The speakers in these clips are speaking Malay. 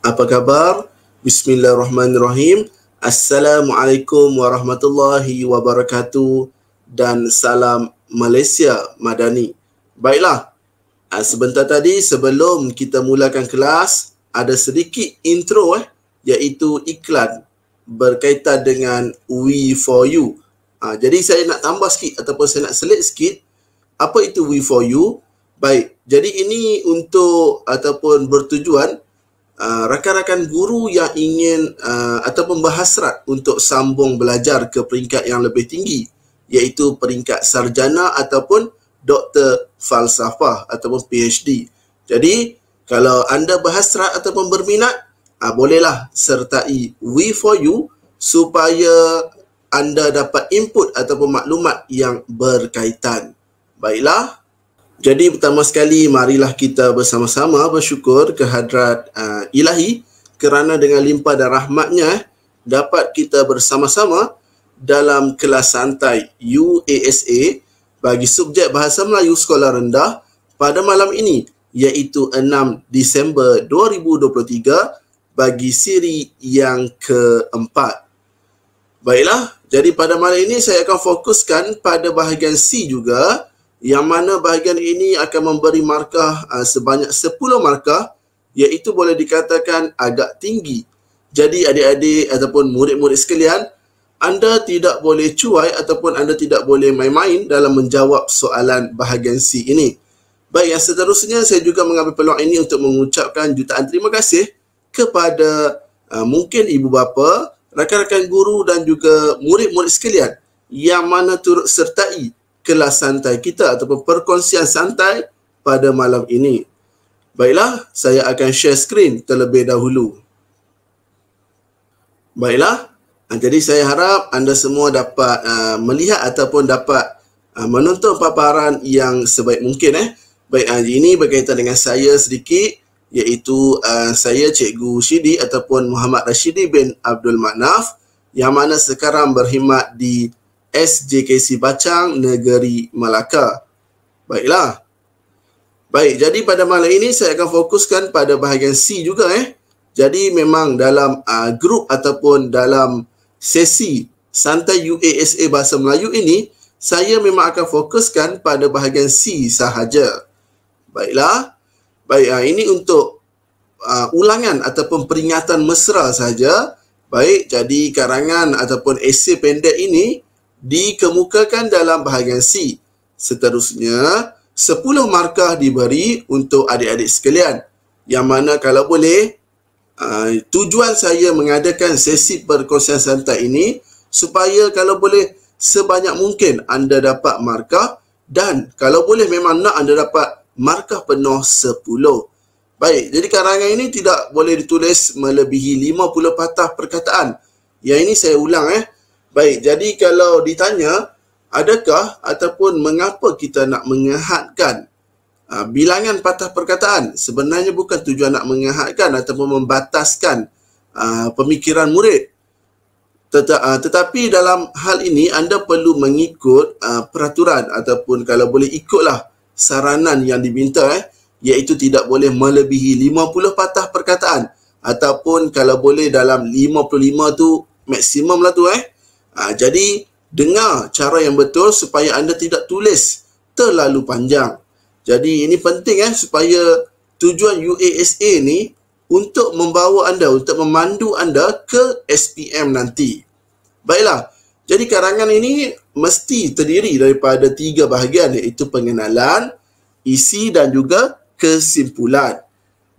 Apa khabar? Bismillahirrahmanirrahim. Assalamualaikum warahmatullahi wabarakatuh dan salam Malaysia Madani. Baiklah, sebentar tadi sebelum kita mulakan kelas, ada sedikit intro iaitu iklan berkaitan dengan We4U. Jadi saya nak tambah sikit ataupun saya nak selit sikit apa itu We4U. Baik, jadi ini untuk ataupun bertujuan rakan-rakan guru yang ingin ataupun berhasrat untuk sambung belajar ke peringkat yang lebih tinggi, iaitu peringkat sarjana ataupun doktor falsafah ataupun PhD. Jadi kalau anda berhasrat ataupun berminat, bolehlah sertai We4U supaya anda dapat input ataupun maklumat yang berkaitan. Baiklah, jadi pertama sekali marilah kita bersama-sama bersyukur kehadrat Ilahi kerana dengan limpah dan rahmatnya dapat kita bersama-sama dalam kelas santai UASA bagi subjek Bahasa Melayu Sekolah Rendah pada malam ini, iaitu 6 Disember 2023 bagi siri yang keempat. Baiklah, jadi pada malam ini saya akan fokuskan pada bahagian C juga, yang mana bahagian ini akan memberi markah sebanyak 10 markah, iaitu boleh dikatakan agak tinggi. Jadi adik-adik ataupun murid-murid sekalian, anda tidak boleh cuai ataupun anda tidak boleh main-main dalam menjawab soalan bahagian C ini. Baik, yang seterusnya saya juga mengambil peluang ini untuk mengucapkan jutaan terima kasih kepada mungkin ibu bapa, rakan-rakan guru dan juga murid-murid sekalian yang mana turut sertai kelas santai kita ataupun perkongsian santai pada malam ini. Baiklah, saya akan share skrin terlebih dahulu. Baiklah, jadi saya harap anda semua dapat melihat ataupun dapat menonton paparan yang sebaik mungkin. Baik, ini berkaitan dengan saya sedikit, iaitu saya Cikgu Syidi ataupun Muhammad Rashidi bin Abdul Manaf, yang mana sekarang berkhidmat di SJKC Bacang, Negeri Melaka. Baiklah. Baik, jadi pada malam ini saya akan fokuskan pada bahagian C juga. Jadi memang dalam grup ataupun dalam sesi santai UASA Bahasa Melayu ini, saya memang akan fokuskan pada bahagian C sahaja. Baiklah. Baik, ini untuk ulangan ataupun peringatan mesra saja. Baik, jadi karangan ataupun esei pendek ini dikemukakan dalam bahagian C. Seterusnya, 10 markah diberi untuk adik-adik sekalian. Yang mana kalau boleh, tujuan saya mengadakan sesi perkongsian santai ini supaya kalau boleh sebanyak mungkin anda dapat markah, dan kalau boleh memang nak anda dapat markah penuh 10. Baik, jadi karangan ini tidak boleh ditulis melebihi 50 patah perkataan. Yang ini saya ulang. Baik, jadi kalau ditanya adakah ataupun mengapa kita nak mengehadkan bilangan patah perkataan, sebenarnya bukan tujuan nak mengehadkan ataupun membataskan pemikiran murid. Tetapi dalam hal ini anda perlu mengikut peraturan ataupun kalau boleh ikutlah saranan yang diminta, iaitu tidak boleh melebihi 50 patah perkataan, ataupun kalau boleh dalam 55 tu maksimum lah tu. Jadi dengar cara yang betul supaya anda tidak tulis terlalu panjang. Jadi ini penting supaya tujuan UASA ni untuk membawa anda, untuk memandu anda ke SPM nanti. Baiklah, jadi karangan ini mesti terdiri daripada 3 bahagian, iaitu pengenalan, isi dan juga kesimpulan.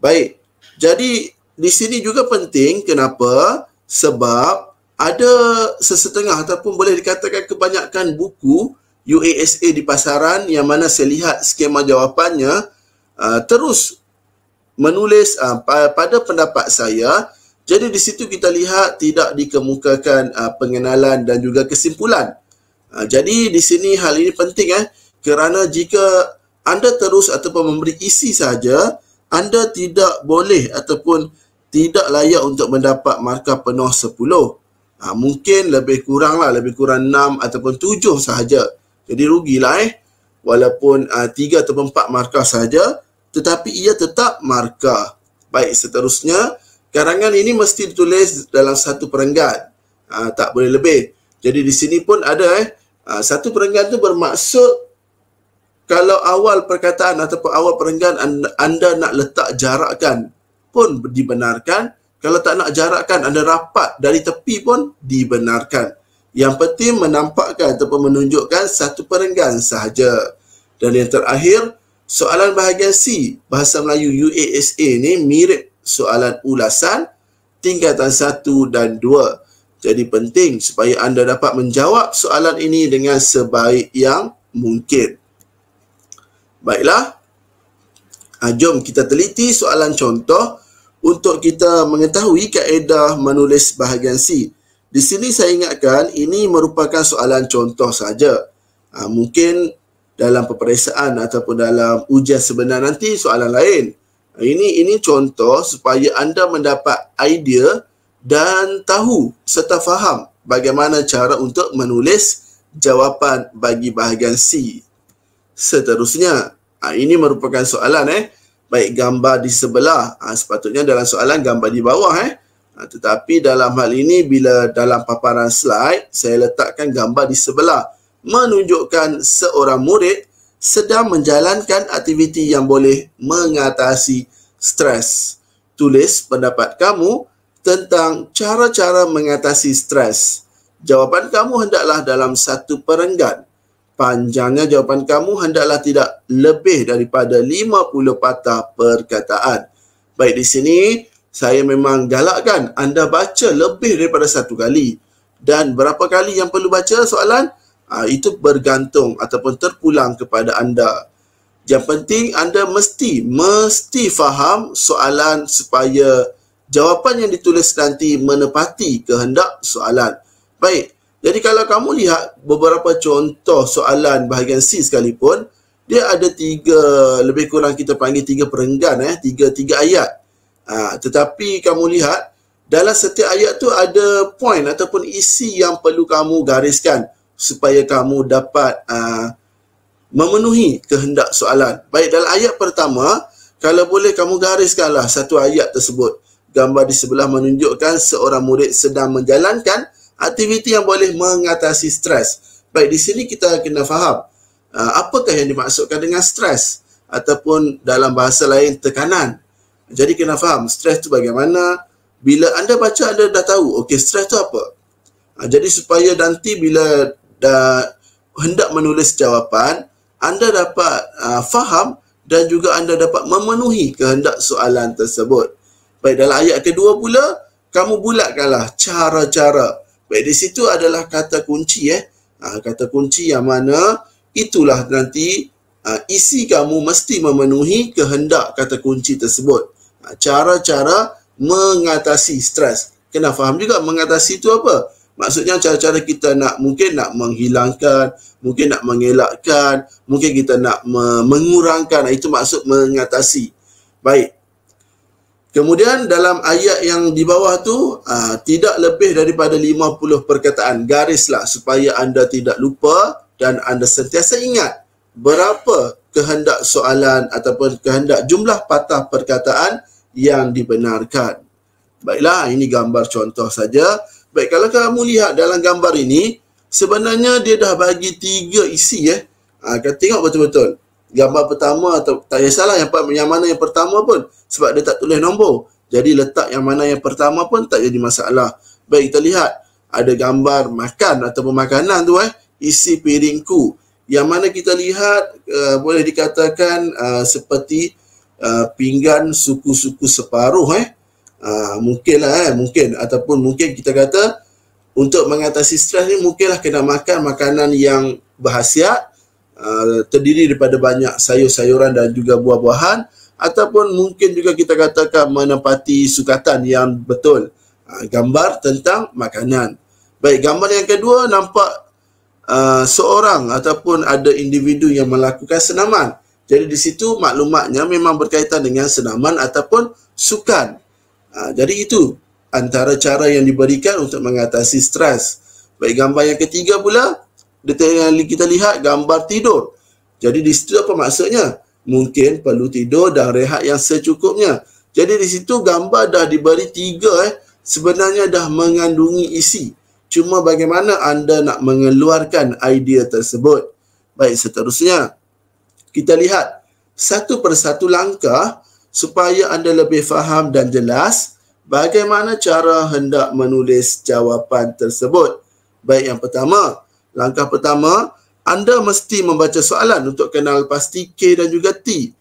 Baik, jadi di sini juga penting. Kenapa? Sebab ada sesetengah ataupun boleh dikatakan kebanyakan buku UASA di pasaran yang mana saya lihat skema jawapannya terus menulis pada pendapat saya. Jadi di situ kita lihat tidak dikemukakan pengenalan dan juga kesimpulan. Jadi di sini hal ini penting kerana jika anda terus ataupun memberi isi saja, anda tidak boleh ataupun tidak layak untuk mendapat markah penuh 10. Mungkin lebih kurang 6 ataupun 7 sahaja. Jadi rugilah walaupun 3 ataupun 4 markah saja, tetapi ia tetap markah. Baik, seterusnya Karangan ini mesti ditulis dalam satu perenggan. Tak boleh lebih. Jadi di sini pun ada satu perenggan tu bermaksud kalau awal perkataan ataupun awal perenggan anda nak letak jarakkan pun dibenarkan. Kalau tak nak jarakkan, anda rapat dari tepi pun dibenarkan. Yang penting menampakkan ataupun menunjukkan satu perenggan sahaja. Dan yang terakhir, soalan bahagian C Bahasa Melayu UASA ni mirip soalan ulasan tingkatan 1 dan 2. Jadi penting supaya anda dapat menjawab soalan ini dengan sebaik yang mungkin. Baiklah, jom kita teliti soalan contoh untuk kita mengetahui kaedah menulis bahagian C. Di sini saya ingatkan ini merupakan soalan contoh saja. Mungkin dalam peperiksaan ataupun dalam ujian sebenar nanti soalan lain. Ini contoh supaya anda mendapat idea dan tahu serta faham bagaimana cara untuk menulis jawapan bagi bahagian C. Seterusnya, ini merupakan soalan baik gambar di sebelah, sepatutnya dalam soalan gambar di bawah tetapi dalam hal ini bila dalam paparan slide saya letakkan gambar di sebelah menunjukkan seorang murid sedang menjalankan aktiviti yang boleh mengatasi stres. Tulis pendapat kamu tentang cara-cara mengatasi stres. Jawapan kamu hendaklah dalam satu perenggan. Panjangnya jawapan kamu hendaklah tidak lebih daripada 50 patah perkataan. Baik, di sini saya memang galakkan anda baca lebih daripada satu kali. Dan berapa kali yang perlu baca soalan? Itu bergantung ataupun terpulang kepada anda. Yang penting anda mesti faham soalan supaya jawapan yang ditulis nanti menepati kehendak soalan. Baik, jadi kalau kamu lihat beberapa contoh soalan bahagian C sekalipun, dia ada lebih kurang kita panggil 3 perenggan, 3 ayat. Tetapi kamu lihat, dalam setiap ayat tu ada point ataupun isi yang perlu kamu gariskan supaya kamu dapat memenuhi kehendak soalan. Baik, dalam ayat pertama, kalau boleh kamu gariskanlah satu ayat tersebut. Gambar di sebelah menunjukkan seorang murid sedang menjalankan aktiviti yang boleh mengatasi stres. Baik, di sini kita kena faham apakah yang dimaksudkan dengan stres ataupun dalam bahasa lain tekanan. Jadi kena faham stres tu bagaimana. Bila anda baca anda dah tahu okey stres tu apa. Jadi supaya nanti bila dah hendak menulis jawapan anda dapat faham dan juga anda dapat memenuhi kehendak soalan tersebut. Baik, dalam ayat kedua pula kamu bulatkanlah cara-cara. Baik, di situ adalah kata kunci kata kunci yang mana itulah nanti isi kamu mesti memenuhi kehendak kata kunci tersebut. Cara-cara mengatasi stres. Kena faham juga mengatasi itu apa? Maksudnya cara-cara kita mungkin nak menghilangkan, mungkin nak mengelakkan, mungkin kita nak mengurangkan. Itu maksud mengatasi. Baik. Kemudian dalam ayat yang di bawah tu tidak lebih daripada 50 perkataan. Garislah supaya anda tidak lupa dan anda sentiasa ingat berapa kehendak soalan ataupun kehendak jumlah patah perkataan yang dibenarkan. Baiklah, ini gambar contoh saja. Baik, kalau kamu lihat dalam gambar ini sebenarnya dia dah bagi 3 isi Kau tengok betul-betul. Gambar pertama atau tak kisahlah yang mana yang pertama pun sebab dia tak tulis nombor. Jadi letak yang mana yang pertama pun tak jadi masalah. Baik, kita lihat ada gambar makan ataupun makanan tu isi piringku. Yang mana kita lihat boleh dikatakan seperti pinggan suku-suku separuh mungkinlah mungkin ataupun mungkin kita kata untuk mengatasi stres ni mungkinlah kena makan makanan yang berkhasiat, terdiri daripada banyak sayur-sayuran dan juga buah-buahan, ataupun mungkin juga kita katakan menepati sukatan yang betul. Gambar tentang makanan. Baik, gambar yang kedua nampak seorang ataupun ada individu yang melakukan senaman. Jadi di situ maklumatnya memang berkaitan dengan senaman ataupun sukan. Jadi itu antara cara yang diberikan untuk mengatasi stres. Baik, gambar yang ketiga pula kita lihat gambar tidur. Jadi di situ apa maksudnya? Mungkin perlu tidur dan rehat yang secukupnya. Jadi di situ gambar dah diberi 3 sebenarnya dah mengandungi isi. Cuma bagaimana anda nak mengeluarkan idea tersebut. Baik, seterusnya kita lihat satu persatu langkah supaya anda lebih faham dan jelas bagaimana cara hendak menulis jawapan tersebut. Baik, yang pertama, langkah pertama, anda mesti membaca soalan untuk kenal pasti K dan juga T.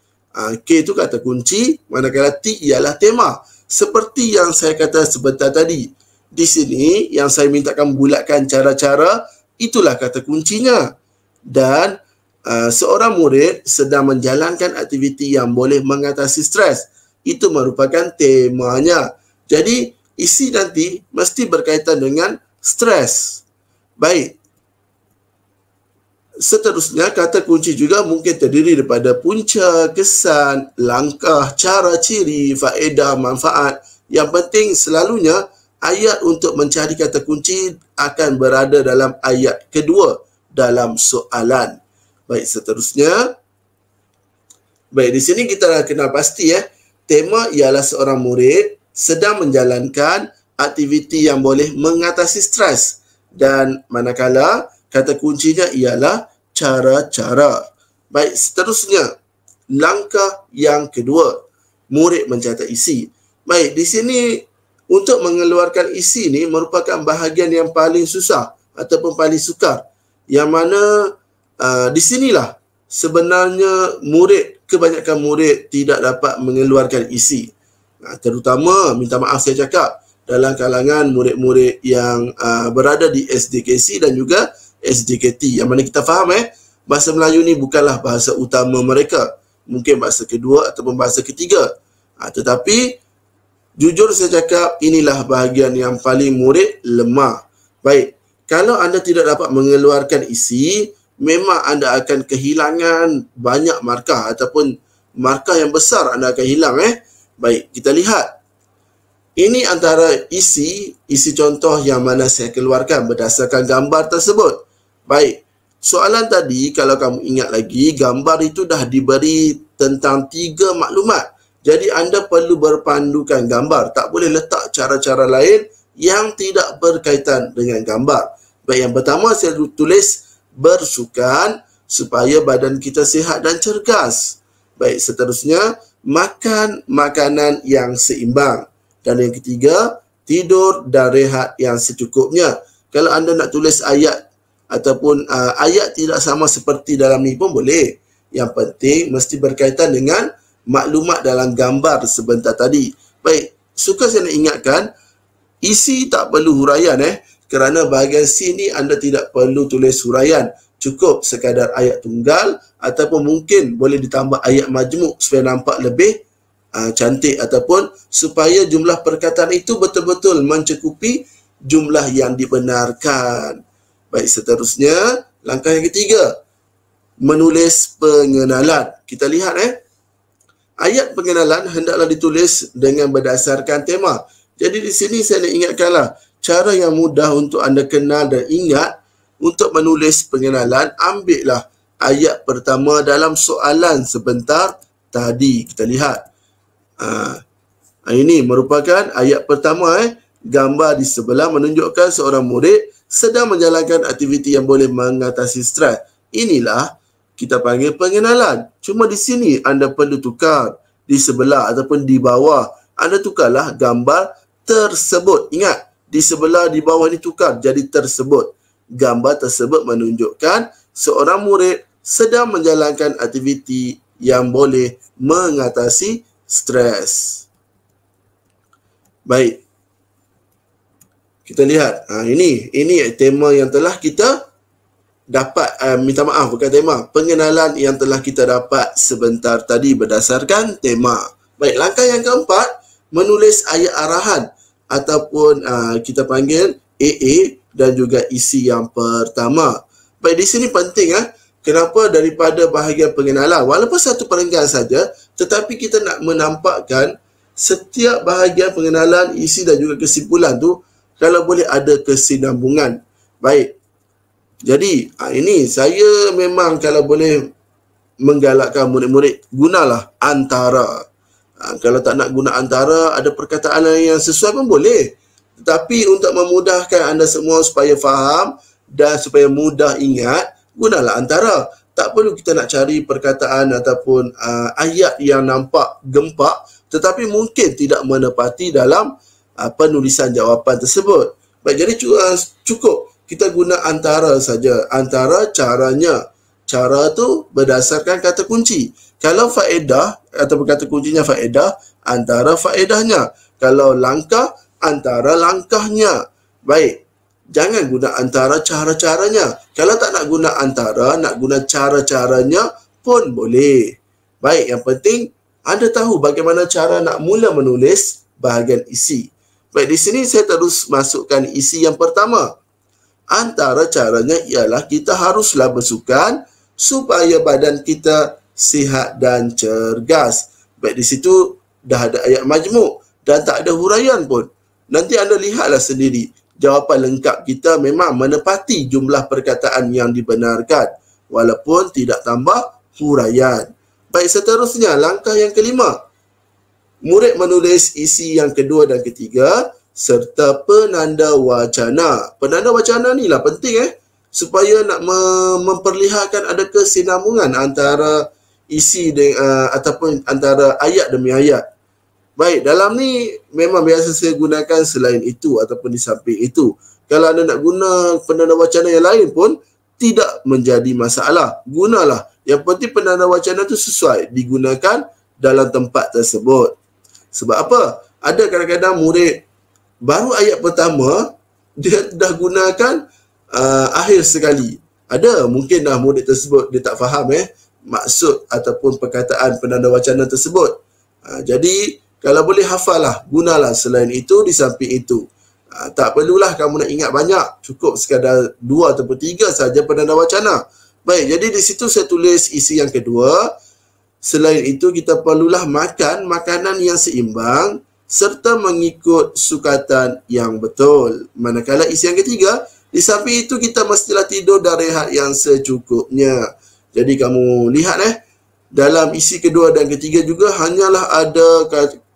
K itu kata kunci, manakala T ialah tema. Seperti yang saya kata sebentar tadi. Di sini yang saya mintakan bulatkan cara-cara, itulah kata kuncinya. Dan seorang murid sedang menjalankan aktiviti yang boleh mengatasi stres. Itu merupakan temanya. Jadi isi nanti mesti berkaitan dengan stres. Baik. Seterusnya, kata kunci juga mungkin terdiri daripada punca, kesan, langkah, cara, ciri, faedah, manfaat. Yang penting selalunya ayat untuk mencari kata kunci akan berada dalam ayat kedua dalam soalan. Baik, seterusnya. Baik, di sini kita dah kenal pasti tema ialah seorang murid sedang menjalankan aktiviti yang boleh mengatasi stres. Dan manakala kata kuncinya ialah cara-cara. Baik, seterusnya. Langkah yang kedua, murid mencatat isi. Baik, di sini untuk mengeluarkan isi ni merupakan bahagian yang paling susah ataupun paling sukar. Yang mana di sinilah sebenarnya kebanyakan murid tidak dapat mengeluarkan isi. Terutama, minta maaf saya cakap, dalam kalangan murid-murid yang berada di SDKC dan juga SDKT, yang mana kita faham bahasa Melayu ni bukanlah bahasa utama mereka, mungkin bahasa kedua ataupun bahasa ketiga. Tetapi jujur saya cakap, inilah bahagian yang paling murid lemah. Baik, kalau anda tidak dapat mengeluarkan isi, memang anda akan kehilangan banyak markah ataupun markah yang besar anda akan hilang. Baik, kita lihat. Ini antara isi contoh yang mana saya keluarkan berdasarkan gambar tersebut. Baik, soalan tadi kalau kamu ingat lagi, gambar itu dah diberi tentang 3 maklumat. Jadi anda perlu berpandukan gambar. Tak boleh letak cara-cara lain yang tidak berkaitan dengan gambar. Baik, yang pertama saya tulis bersukan supaya badan kita sihat dan cergas. Baik, seterusnya makan makanan yang seimbang. Dan yang ketiga, tidur dan rehat yang secukupnya. Kalau anda nak tulis ayat ataupun ayat tidak sama seperti dalam ni pun boleh. Yang penting mesti berkaitan dengan maklumat dalam gambar sebentar tadi. Baik, suka saya nak ingatkan, isi tak perlu huraian kerana bahagian C ni anda tidak perlu tulis huraian. Cukup sekadar ayat tunggal ataupun mungkin boleh ditambah ayat majmuk supaya nampak lebih cantik ataupun supaya jumlah perkataan itu betul-betul mencukupi jumlah yang dibenarkan. Baik, seterusnya langkah yang ketiga, menulis pengenalan. Kita lihat ayat pengenalan hendaklah ditulis dengan berdasarkan tema. Jadi di sini saya nak ingatkanlah cara yang mudah untuk anda kenal dan ingat untuk menulis pengenalan. Ambillah ayat pertama dalam soalan sebentar tadi. Kita lihat. Ini merupakan ayat pertama. Gambar di sebelah menunjukkan seorang murid sedang menjalankan aktiviti yang boleh mengatasi stres. Inilah kita panggil pengenalan. Cuma di sini anda perlu tukar di sebelah ataupun di bawah. Anda tukarlah gambar tersebut. Ingat, di sebelah di bawah ni tukar jadi tersebut. Gambar tersebut menunjukkan seorang murid sedang menjalankan aktiviti yang boleh mengatasi stres. Baik. Kita lihat. Ini tema yang telah kita dapat, minta maaf bukan tema, pengenalan yang telah kita dapat sebentar tadi berdasarkan tema. Baik, langkah yang keempat, menulis ayat arahan ataupun kita panggil AA dan juga isi yang pertama. Baik, di sini penting kenapa daripada bahagian pengenalan, walaupun satu perenggan saja, tetapi kita nak menampakkan setiap bahagian pengenalan, isi dan juga kesimpulan tu kalau boleh ada kesinambungan. Baik. Jadi, ini saya memang kalau boleh menggalakkan murid-murid, gunalah antara. Kalau tak nak guna antara, ada perkataan lain yang sesuai pun boleh. Tetapi untuk memudahkan anda semua supaya faham dan supaya mudah ingat, gunalah antara. Tak perlu kita nak cari perkataan ataupun ayat yang nampak gempak tetapi mungkin tidak menepati dalam penulisan jawapan tersebut. Baik, jadi cukup kita guna antara saja. Antara caranya. Cara tu berdasarkan kata kunci. Kalau faedah ataupun kata kuncinya faedah, antara faedahnya. Kalau langkah, antara langkahnya. Baik. Jangan guna antara cara-caranya. Kalau tak nak guna antara, nak guna cara-caranya pun boleh. Baik, yang penting anda tahu bagaimana cara nak mula menulis bahagian isi. Baik, di sini saya terus masukkan isi yang pertama. Antara caranya ialah kita haruslah bersukan supaya badan kita sihat dan cergas. Baik, di situ dah ada ayat majmuk dan tak ada huraian pun. Nanti anda lihatlah sendiri. Jawapan lengkap kita memang menepati jumlah perkataan yang dibenarkan walaupun tidak tambah huraian. Baik, seterusnya langkah yang kelima. Murid menulis isi yang kedua dan ketiga serta penanda wacana. Penanda wacana ni lah penting supaya nak memperlihatkan ada kesinambungan antara isi ataupun antara ayat demi ayat. Baik, dalam ni memang biasa saya gunakan selain itu ataupun di samping itu. Kalau anda nak guna penanda wacana yang lain pun tidak menjadi masalah. Gunalah. Yang penting penanda wacana tu sesuai digunakan dalam tempat tersebut. Sebab apa? Ada kadang-kadang murid baru ayat pertama dia dah gunakan akhir sekali. Ada mungkin dah murid tersebut dia tak faham maksud ataupun perkataan penanda wacana tersebut. Jadi kalau boleh hafal lah, gunalah selain itu di samping itu. Tak perlulah kamu nak ingat banyak, cukup sekadar 2 ataupun 3 saja penanda wacana. Baik, jadi di situ saya tulis isi yang kedua. Selain itu kita perlulah makan makanan yang seimbang serta mengikut sukatan yang betul. Manakala isi yang ketiga, di samping itu kita mestilah tidur dan rehat yang secukupnya. Jadi kamu lihat dalam isi kedua dan ketiga juga hanyalah ada,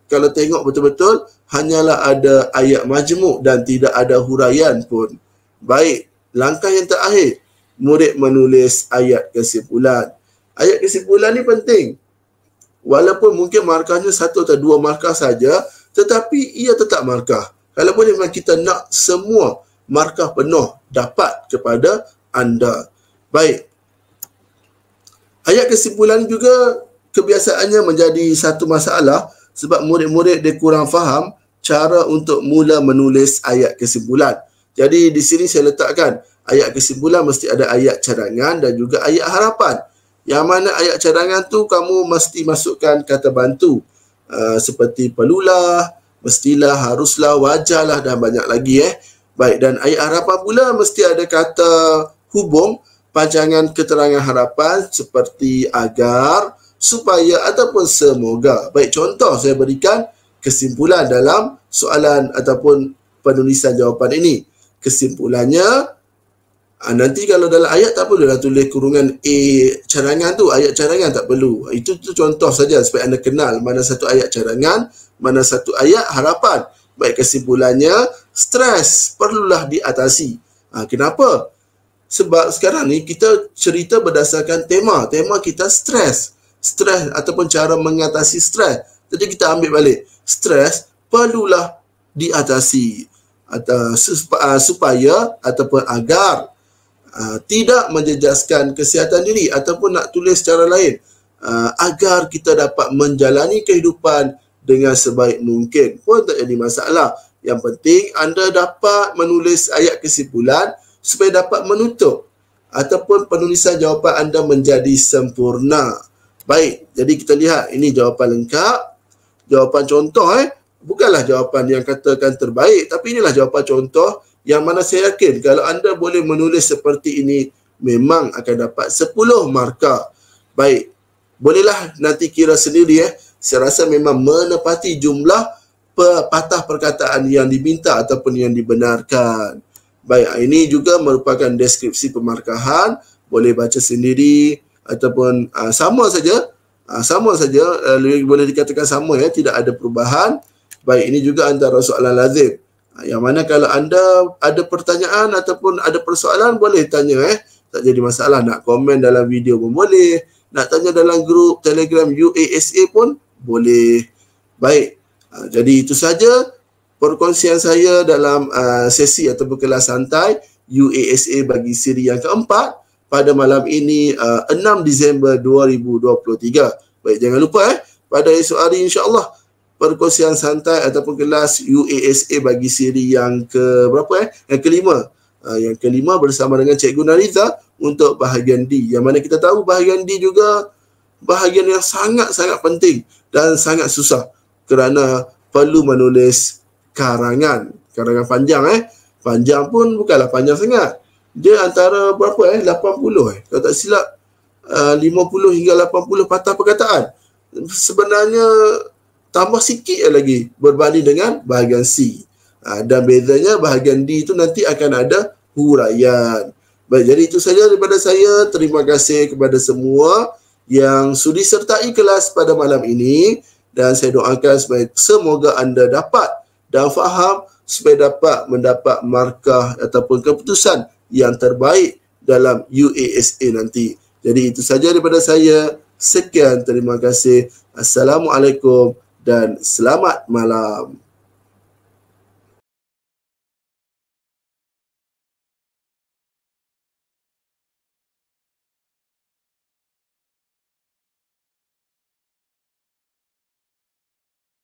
kalau tengok betul-betul, hanyalah ada ayat majmuk dan tidak ada huraian pun. Baik, langkah yang terakhir, murid menulis ayat kesimpulan. Ayat kesimpulan ni penting. Walaupun mungkin markahnya 1 atau 2 markah saja, tetapi ia tetap markah. Kalau boleh memang kita nak semua markah penuh dapat kepada anda. Baik. Ayat kesimpulan juga kebiasaannya menjadi satu masalah sebab murid-murid dia kurang faham cara untuk mula menulis ayat kesimpulan. Jadi di sini saya letakkan ayat kesimpulan mesti ada ayat cadangan dan juga ayat harapan. Yang mana ayat cadangan tu kamu mesti masukkan kata bantu. Seperti perlulah, mestilah, haruslah, wajarlah dan banyak lagi Baik, dan ayat harapan pula mesti ada kata hubung panjangan keterangan harapan seperti agar, supaya ataupun semoga. Baik, contoh saya berikan kesimpulan dalam soalan ataupun penulisan jawapan ini. Kesimpulannya, nanti kalau dalam ayat tak perlulah tulis kurungan A cadangan tu, ayat cadangan tak perlu. Itu contoh saja supaya anda kenal mana satu ayat cadangan, mana satu ayat harapan. Baik, kesimpulannya, stres perlulah diatasi. Kenapa? Sebab sekarang ni kita cerita berdasarkan tema. Tema kita stres. Stres ataupun cara mengatasi stres. Jadi kita ambil balik. Stres perlulah diatasi. Supaya ataupun agar tidak menjejaskan kesihatan diri ataupun nak tulis secara lain. Agar kita dapat menjalani kehidupan dengan sebaik mungkin pun tak jadi masalah. Yang penting anda dapat menulis ayat kesimpulan supaya dapat menutup ataupun penulisan jawapan anda menjadi sempurna. Baik, jadi kita lihat ini jawapan lengkap. Jawapan contoh bukanlah jawapan yang katakan terbaik, tapi inilah jawapan contoh yang mana saya yakin kalau anda boleh menulis seperti ini memang akan dapat 10 markah. Baik, bolehlah nanti kira sendiri Saya rasa memang menepati jumlah patah perkataan yang diminta ataupun yang dibenarkan. Baik, ini juga merupakan deskripsi pemarkahan. Boleh baca sendiri ataupun sama saja. Sama saja, boleh dikatakan sama ya, tidak ada perubahan. Baik, ini juga antara soalan lazim. Yang mana kalau anda ada pertanyaan ataupun ada persoalan, boleh tanya tak jadi masalah. Nak komen dalam video pun boleh, nak tanya dalam grup Telegram UASA pun boleh. Baik, jadi itu saja perkongsian saya dalam sesi ataupun kelas santai UASA bagi siri yang keempat pada malam ini, 6 Disember 2023. Baik, jangan lupa pada esok hari insya-Allah perkongsian santai ataupun kelas UASA bagi siri yang ke berapa yang kelima. Yang kelima bersama dengan Cikgu Nariza untuk bahagian D. Yang mana kita tahu bahagian D juga bahagian yang sangat-sangat penting dan sangat susah kerana perlu menulis karangan panjang panjang pun bukanlah panjang sangat. Dia antara berapa 80 kalau tak silap 50 hingga 80 patah perkataan. Sebenarnya tambah sikit lagi berbanding dengan bahagian C. Dan bezanya bahagian D itu nanti akan ada huraian. Baik, jadi itu saja daripada saya. Terima kasih kepada semua yang sudi sertai kelas pada malam ini, dan saya doakan supaya semoga anda dapat dan faham supaya dapat mendapat markah ataupun keputusan yang terbaik dalam UASA nanti. Jadi itu saja daripada saya. Sekian, terima kasih. Assalamualaikum dan selamat malam.